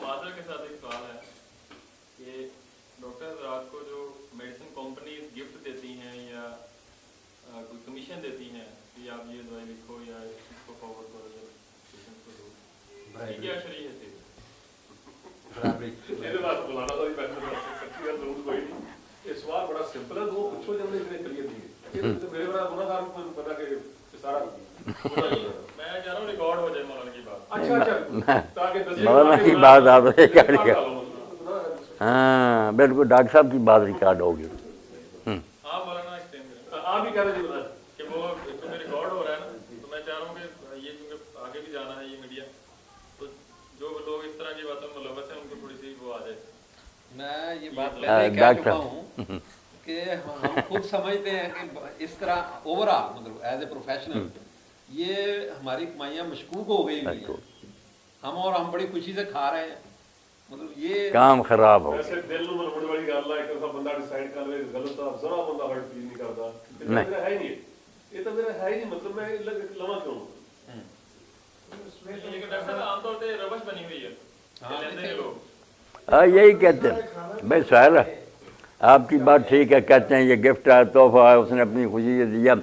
معذرت کے ساتھ ایک سوال ہے کہ ڈاکٹر حضرات کو جو میڈیسن کمپنیز گفٹ دیتی ہیں یا کوئی کمیشن دیتی ہیں کہ آپ یہ دوائی لکھو یا اس کو فارورڈ کرو یا پیشنٹ کو دو، یہ کیا شرعی ہے؟ یہ سوال بڑا سمپل ہے، وہ پوچھو جب نے کلیئر دی میرے بڑا گناہ گار بنا کہ سارا میں چاہ رہا ہوں ریکارڈ ہو جائے مولانا کی بات. اچھا مولانا کی بات آپ ہاں بالکل ڈاکٹر صاحب کی بات ریکارڈ ہوگی. ہاں مولانا آپ بھی کہہ رہے جی کہ وہ کیونکہ ریکارڈ ہو رہا ہے نا، تو میں چاہ رہا ہوں کہ یہ کیونکہ آگے بھی جانا ہے یہ میڈیا، تو جو لوگ اس طرح کی باتوں میں ملوث ہیں ان کو تھوڑی سی وہ آ جائے. میں یہ بات پہلے کہہ چکا ہوں کہ ہم خود سمجھتے ہیں کہ اس طرح اوور آل مطلب ایز اے پروفیشنل یہ ہماری کمائیاں مشکوک ہو گئی ہوئی ہیں ہم، اور ہم بڑی خوشی سے کھا رہے ہیں. مطلب یہ کام خراب ہو ویسے دل نوں بڑی بڑی گل ہے کہ بندہ ڈیسائیڈ کر لے غلط ہے، ذرا بندہ ہرٹ فیل نہیں کرتا. یہ میرا ہے نہیں، یہ تو میرا ہے ہی نہیں، مطلب میں لواں کیوں؟ لیکن ڈاکٹر صاحب عام طور پہ روش بنی ہوئی ہے لیتے ہیں لوگ. ہاں یہی کہتے ہیں بھائی سہیل آپ کی بات ٹھیک ہے، کہتے ہیں یہ گفٹ ہے، تحفہ ہے، اس نے اپنی خوشی سے دیا.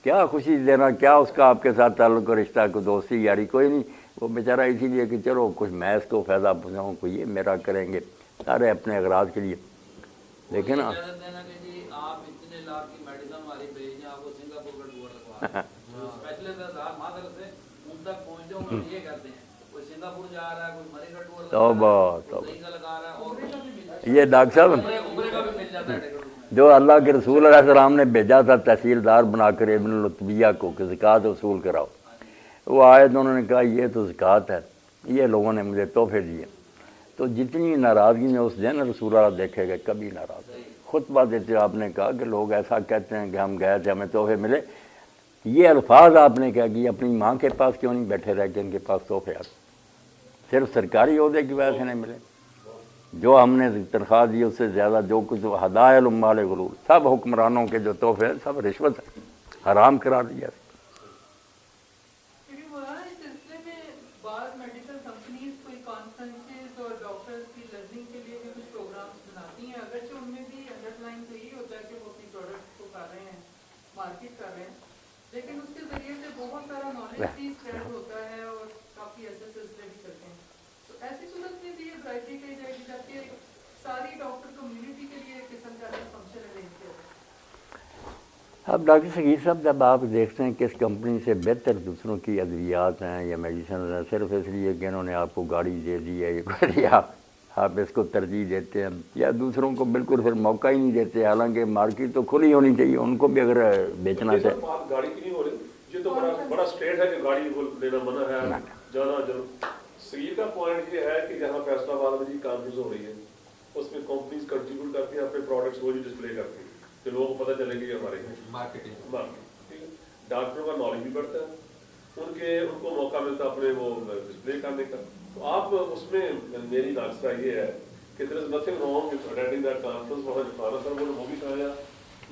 کیا خوشی دینا، کیا اس کا آپ کے ساتھ تعلق و رشتہ، کو دوستی یاری کوئی نہیں. وہ بیچارہ اسی لیے کہ چلو کچھ میں اس کو فائدہ پہنچاؤں، کوئی یہ میرا کریں گے، سارے اپنے اغراض کے لیے. لیکن آپ اتنے لاکھ کی میڈیسن ہماری بھیجیں، آپ کو سنگاپور کا ٹور رکھوا اسپیشلسٹ مادر سے ان تک پہنچ جاؤں، یہ کرتے ہیں کوئی سنگاپور جا رہا ہے، کوئی مری کا ٹور لگا رہا ہے، اور یہ ڈاکٹر صاحب عمرے کا بھی مل جاتا ہے ٹکٹ. جو اللہ کے رسول علیہ السلام نے بھیجا تھا تحصیلدار بنا کر ابن لطبیہ کو کہ زکوٰۃ وصول کراؤ، وہ آئے تو انہوں نے کہا یہ تو زکوٰۃ ہے، یہ لوگوں نے مجھے تحفے دیے. تو جتنی ناراضگی میں اس دن رسول اللہ دیکھے گئے کبھی ناراض. خطبہ دیتے آپ نے کہا کہ لوگ ایسا کہتے ہیں کہ ہم گئے تھے ہمیں تحفے ملے. یہ الفاظ آپ نے کہا کہ اپنی ماں کے پاس کیوں نہیں بیٹھے رہ کے ان کے پاس تحفے آتے، صرف سرکاری عہدے کی وجہ سے نہیں ملے. جو ہم نے تنخواہ دی اس سے زیادہ جو کچھ ہدایہ الاموال غلول، سب حکمرانوں کے جو تحفے ہیں سب رشوت ہے، حرام قرار دیا. لیکن اس کے ذریعے سے بہت سارا نالج بھی اسپریڈ ہوتا ہے اور کافی ایسے سلسلے بھی کرتے ہیں. تو ایسی صورت میں بھی یہ برائٹری کہی جائے گی جبکہ ساری ڈاکٹر کمیونٹی کے لیے ایک قسم کا فنکشن ارینج کیا جائے. اب ڈاکٹر شکیل صاحب جب آپ دیکھتے ہیں کہ اس کمپنی سے بہتر دوسروں کی ادویات ہیں یا میڈیسن ہیں، صرف اس لیے کہ انہوں نے آپ کو گاڑی دے دی ہے یہ کر دیا، آپ اس کو ترجیح دیتے ہیں، یا دوسروں کو بالکل پھر موقع ہی نہیں دیتے، حالانکہ مارکیٹ تو کھلی ہونی چاہیے ان کو بھی اگر بیچنا چاہے. گاڑی کی نہیں ہو رہی، یہ تو بڑا اسٹیٹ ہے کہ گاڑی لینا منع ہے جانا ضرور. سیر کا پوائنٹ یہ ہے کہ جہاں فیصلہ آباد میں جی کانفرنس ہو رہی ہے اس میں کمپنیز کنٹریبیوٹ کرتی ہیں اپنے پروڈکٹس وہ ڈسپلے کرتی ہیں کہ لوگوں کو پتہ چلے گی ہمارے مارکیٹنگ. ڈاکٹروں کا نالج بھی بڑھتا ہے، ان کو موقع ملتا ہے اپنے وہ ڈسپلے کرنے کا. تو آپ اس میں میری ناصرہ یہ ہے کہ there is nothing wrong with attending that conference. وہاں جو کھانا تھا وہ بھی کھایا،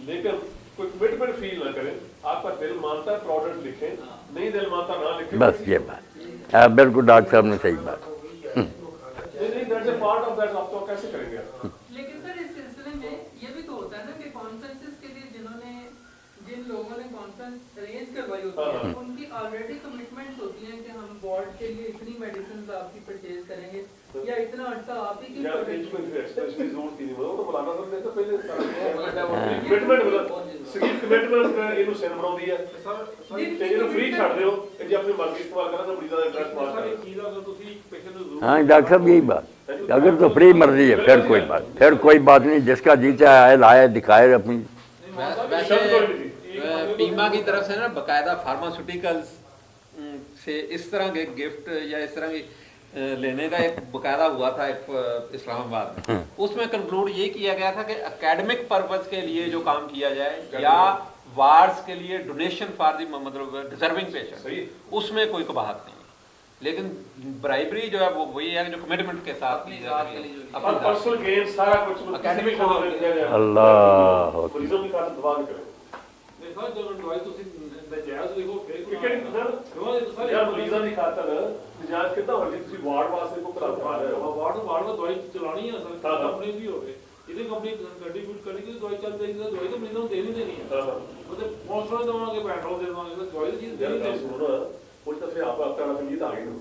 لیکن کوئی کمٹمنٹ فیل نہ کریں. آپ کا دل مانتا ہے پروڈکٹ لکھیں، نہیں دل مانتا نہ لکھیں. بس یہ بات بالکل ڈاکٹر صاحب نے صحیح بات. کیسے کریں گے؟ لیکن سر اس سلسلے میں یہ بھی تو ہوتا ہے نا کہ کانفرنسز کے لیے جن لوگوں نے کانفرنس ارینج کروائی ہوتی ہے ان کی آلریڈی کمٹمنٹس ہوتی ہیں کہ ہم بورڈ کے لیے اتنی میڈیسنز آپ کی پرچیز کریں گے یا اتنا عرصہ آپ ہی کی ضرورت ہی نہیں. ہاں ڈاکٹر صاحب یہی بات، اگر تو فری مرضی ہے پھر کوئی بات نہیں، جس کا جی چاہے آئے لائے دکھائے اپنی. پیما کی طرف سے نا باقاعدہ فارماسیوٹیکلز سے اس طرح کے گفٹ یا اس طرح کی لینے کا ایک باقاعدہ ہوا تھا ایک اسلام آباد میں. اس میں کنکلوڈ یہ کیا گیا تھا کہ اکیڈمک پرپز کے لیے جو کام کیا جائے یا وارڈز کے لیے ڈونیشن فار دی مطلب ڈیزرونگ پیشنٹ، اس میں کوئی قباحت نہیں. لیکن برائبری جو ہے وہ وہی ہے جو کمٹمنٹ کے ساتھ اللہ ਮੇਰੇ ਸਾਹ ਜਦੋਂ ਦਵਾਈ ਤੁਸੀਂ ਨਜਾਇਜ਼ ਲਿਖੋ ਫਿਰ ਕਿ ਕਿਹੜੀ ਸਰ ਯਾਰ ਮਰੀਜ਼ਾਂ ਦੀ ਖਾਤਰ ਨਜਾਇਜ਼ ਕਿੱਦਾਂ ਹੋਣੀ, ਤੁਸੀਂ ਵਾਰਡ ਵਾਸਤੇ ਕੋਈ ਕਰਾ ਰਹੇ ਹੋ। ਵਾਰਡ ਨੂੰ ਦਵਾਈ ਚਲਾਉਣੀ ਹੈ ਸਰ, ਹਾਂ। ਕੰਪਨੀ ਵੀ ਹੋਵੇ, ਇਹਦੀ ਕੰਪਨੀ ਕੰਟਰੀਬਿਊਟ ਕਰੇਗੀ ਦਵਾਈ ਚੱਲ ਜਾਏਗੀ, ਦਵਾਈ ਤਾਂ ਮਰੀਜ਼ਾਂ ਨੂੰ ਦੇਣੀ ਦੇਣੀ ਹੈ। ਹਾਂ ਹਾਂ ਉਹਦੇ ਮੌਸਮ ਦੇਵਾਂਗੇ, ਪੈਟਰੋਲ ਦੇ ਦੇਵਾਂਗੇ, ਦਵਾਈ ਦੀ ਚੀਜ਼ ਯਾਰ ਦੇਣੀ ਗੱਲ ਦੇਣੀ। ਸੁਣੋ, ਉਹ ਤਾਂ ਫਿਰ ਆਪ ਆਪਣਾ ਨੀਤ ਆ ਗਈ ਨਾ।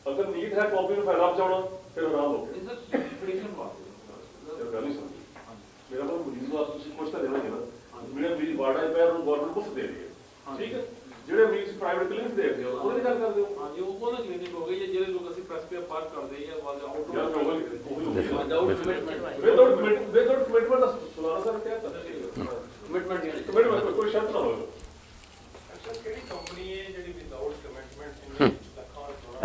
ਅਗਰ ਨੀਤ ਹੈ ਕੰਪਨੀ ਨੂੰ ਫਾਇਦਾ ਪਹੁੰਚਾਉਣਾ, ਫਿਰ ਉਹ ਨਾ ਲਓ। ਇਹ ਸਰ ਕੰਪੀਟੀਸ਼ਨ ਵਾਸਤੇ ਇਹ ਗੱਲ ਨਹੀਂ ਸਮਝੀ। ਮੇਰਾ ਮਤਲਬ ਮਰੀਜ਼ ਨੂੰ ਆਪ ਤੁਸੀਂ ਕੁਛ ਤਾਂ ਦੇਣਾ ਹੀ ਹੈ ਨਾ। ਜਿਹੜੇ ਮਰੀਜ਼ ਵਾਰਡਾਂ 'ਚ ਪਏ ਉਹਨੂੰ ਗਵਰਨਮੈਂਟ ਮੁਫਤ ਦੇ ਰਹੀ ਹੈ, ਠੀਕ ਹੈ। ਜਿਹੜੇ ਮਰੀਜ਼ ਪ੍ਰਾਈਵੇਟ ਕਲੀਨਿਕ ਦੇਖਦੇ ਹੋ ਉਹਦੀ ਗੱਲ ਕਰਦੇ ਹੋ। ਹਾਂਜੀ, ਉਹ ਕੋਲ ਕਲੀਨਿਕ ਹੋ ਗਈ, ਜਿਹੜੇ ਲੋਕ ਅਸੀਂ ਪ੍ਰੈਸਕ੍ਰਾਈਬ ਪਾਰ ਕਰਦੇ ਜਾਂ ਵਾਜ ਯਾਰ ਆਊਟ ਵਿਦਆਊਟ ਕਮਿਟਮੈਂਟ ਕਮਿਟਮੈਂਟ ਦਾ ਸੁਣਾਉਣਾ ਸਰ ਕਿਹਾ ਤਾਂ ਕਮਿਟਮੈਂਟ ਕੋਈ ਸ਼ਰਤ ਨਾ ਹੋਵੇ। ਅੱਛਾ, ਕਿਹੜੀ ਕੰਪਨੀ ਹੈ ਜਿਹੜੀ ਵਿਦਆਊਟ ਕਮਿਟਮੈਂਟ ਇੰਨੇ ਲੱਖਾਂ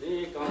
ਇਹ ਕੰਮ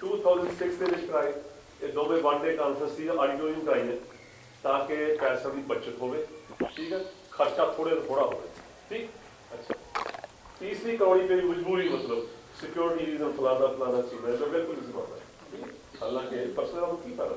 2006 ਦੇ ਵਿੱਚ ਕਰਾਈ। ਇਹ ਦੋਵੇਂ ਵਨ ਡੇ ਕਾਨਫਰੰਸ ਸੀ, ਆਡੀਟੋਰੀਅਮ ਕਰਾਈ ਹੈ ਤਾਂ ਕਿ ਪੈਸਾ ਦੀ ਬਚਤ ਹੋਵੇ, ਠੀਕ ਹੈ, ਖਰਚਾ ਥੋੜਾ ਹੋਵੇ, ਠੀਕ। ਅੱਛਾ, ਤੀਸਰੀ ਕਰਾਉਣੀ ਮੇਰੀ ਮਜਬੂਰੀ, ਮਤਲਬ ਸਿਕਿਉਰਿਟੀ ਰੀਜ਼ਨ ਫਲਾਣਾ ਸੀ, ਮੈਂ ਬਿਲਕੁਲ ਨਹੀਂ ਸਮਝਦਾ। ਹਾਲਾਂਕਿ ਪਰਸਨਲ ਕੀ ਫਾਇਦਾ,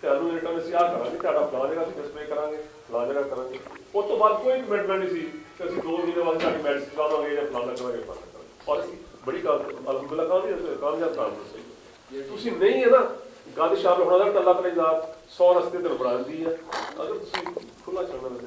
ਤੁਹਾਨੂੰ ਰਿਟਰਨ ਅਸੀਂ ਆ ਕਰਾਂਗੇ, ਤੁਹਾਡਾ ਫਲਾਂ ਜਗ੍ਹਾ ਅਸੀਂ ਡਿਸਪਲੇ ਕਰਾਂਗੇ, ਫਲਾਂ ਜਗ੍ਹਾ ਕਰਾਂਗੇ। ਉਸ ਤੋਂ ਬਾਅਦ ਕੋਈ ਕਮਿਟਮੈਂਟ ਨਹੀਂ ਸੀ ਕਿ ਅਸੀਂ 2 ਮਹੀਨੇ ਬਾਅਦ ਸਾਡੀ ਮੈਡੀਸਿਨ ਲਾਵਾਂਗੇ ਜਾਂ ਫਲਾਣਾ ਕਰਾਂਗੇ। ਔਰ ਅਸੀਂ ਬੜੀ ਅਲਹਮਦੁਲਿਲਾ ਕਾਮਯਾਬ ਕੰਮ ਸੀ। ਤੁਸੀਂ ਨਹੀਂ ਹੈ ਨਾ, ਗੱਲ ਸ਼ਾਮਲ ਹੋਣਾ ਦਾ ਅੱਲਾਹ ਤਾਲਾ ਜ਼ਾਤ 100 ਰਸਤੇ ਤੇ ਬਣਾਉਂਦੀ ਹੈ, ਅਗਰ ਤੁਸੀਂ ਖੁੱਲਾ ਛੱਡਣਾ ਤੇ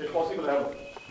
ਇਹ ਪੋਸੀਬਲ ਹੈ।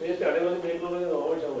ਇਹ ਤੁਹਾਡੇ ਵਾਲੇ ਦੇਖ ਲਓ ਨਾ, ਉਹ ਸ਼ਾਮਲ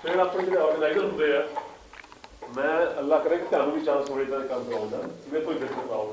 ਫਿਰ ਆਪਣੇ ਜਿਹੜੇ ਆਰਗੇਨਾਈਜ਼ਰ ਹੁੰਦੇ ਆ, ਮੈਂ ਅੱਲਾਹ ਕਰੇ ਕਿ ਤੁਹਾਨੂੰ ਵੀ ਚਾਂਸ ਹੋਵੇ ਤਾਂ ਕੰਮ ਕਰਾਉਂਦਾ, ਮੇਰੇ ਕੋਈ ਦਿੱਕਤ ਨਾ ਆਵੇ।